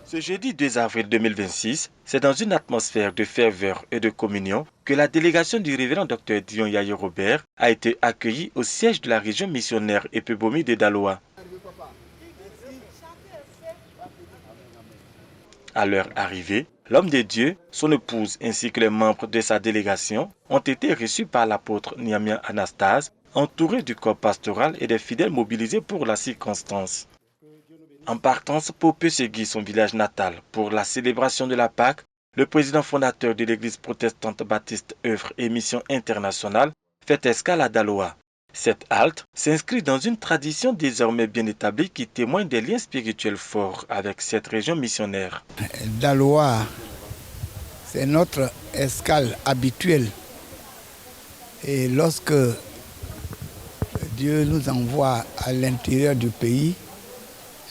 Ce jeudi 2 avril 2026, c'est dans une atmosphère de ferveur et de communion que la délégation du révérend Dr Dion Yaye Robert a été accueillie au siège de la région missionnaire Epebomi de Daloa. À leur arrivée, l'homme de Dieu, son épouse ainsi que les membres de sa délégation ont été reçus par l'apôtre Nyamia Anastase, entouré du corps pastoral et des fidèles mobilisés pour la circonstance. En partance pour Pesegui, son village natal, pour la célébration de la Pâque, le président fondateur de l'église protestante baptiste Œuvre et Mission Internationale fait escale à Daloa. Cette halte s'inscrit dans une tradition désormais bien établie qui témoigne des liens spirituels forts avec cette région missionnaire. Daloa, c'est notre escale habituelle. Et lorsque Dieu nous envoie à l'intérieur du pays,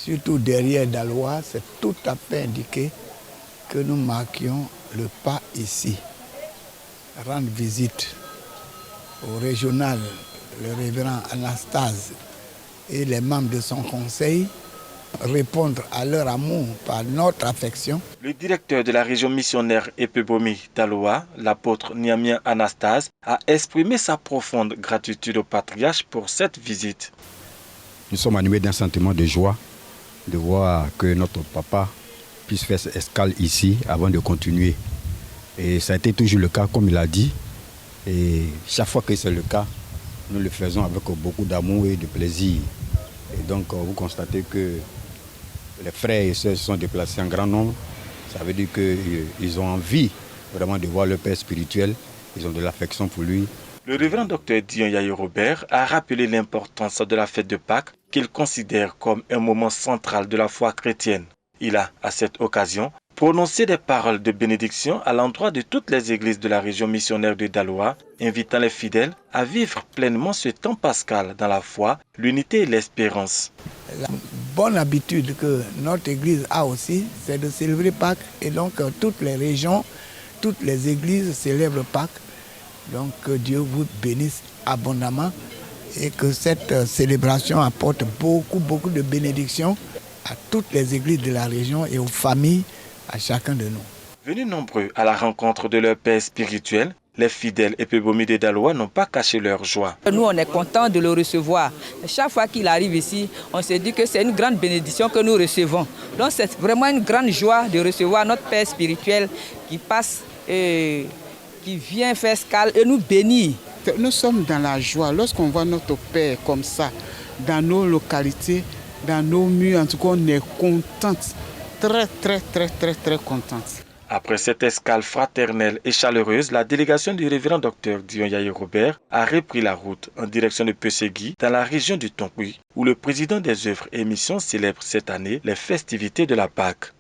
surtout derrière Daloa, c'est tout à fait indiqué que nous marquions le pas ici. Rendre visite au régional, le révérend Anastase et les membres de son conseil, répondre à leur amour par notre affection. Le directeur de la région missionnaire Epebomi Daloa, l'apôtre Nyamia Anastase, a exprimé sa profonde gratitude au patriarche pour cette visite. Nous sommes animés d'un sentiment de joie de voir que notre papa puisse faire cette escale ici avant de continuer. Et ça a été toujours le cas, comme il a dit. Et chaque fois que c'est le cas, nous le faisons avec beaucoup d'amour et de plaisir. Et donc, vous constatez que les frères et sœurs se sont déplacés en grand nombre. Ça veut dire qu'ils ont envie vraiment de voir leur père spirituel. Ils ont de l'affection pour lui. Le révérend Dr Dion Yaye Robert a rappelé l'importance de la fête de Pâques qu'il considère comme un moment central de la foi chrétienne. Il a, à cette occasion, prononcé des paroles de bénédiction à l'endroit de toutes les églises de la région missionnaire de Daloa, invitant les fidèles à vivre pleinement ce temps pascal dans la foi, l'unité et l'espérance. La bonne habitude que notre église a aussi, c'est de célébrer Pâques. Et donc, toutes les régions, toutes les églises célèbrent Pâques. Donc, que Dieu vous bénisse abondamment et que cette célébration apporte beaucoup de bénédictions à toutes les églises de la région et aux familles, à chacun de nous. Venus nombreux à la rencontre de leur père spirituel, les fidèles Epebomi de Daloa n'ont pas caché leur joie. Nous, on est contents de le recevoir. Chaque fois qu'il arrive ici, on se dit que c'est une grande bénédiction que nous recevons. Donc, c'est vraiment une grande joie de recevoir notre père spirituel qui passe qui vient faire escale et nous bénir. Nous sommes dans la joie lorsqu'on voit notre Père comme ça, dans nos localités, dans nos murs. En tout cas, on est contente, très contente. Après cette escale fraternelle et chaleureuse, la délégation du révérend Dr Dion Yaye Robert a repris la route en direction de Pesegui, dans la région du Tonkui, où le président des œuvres et missions célèbre cette année les festivités de la Pâque.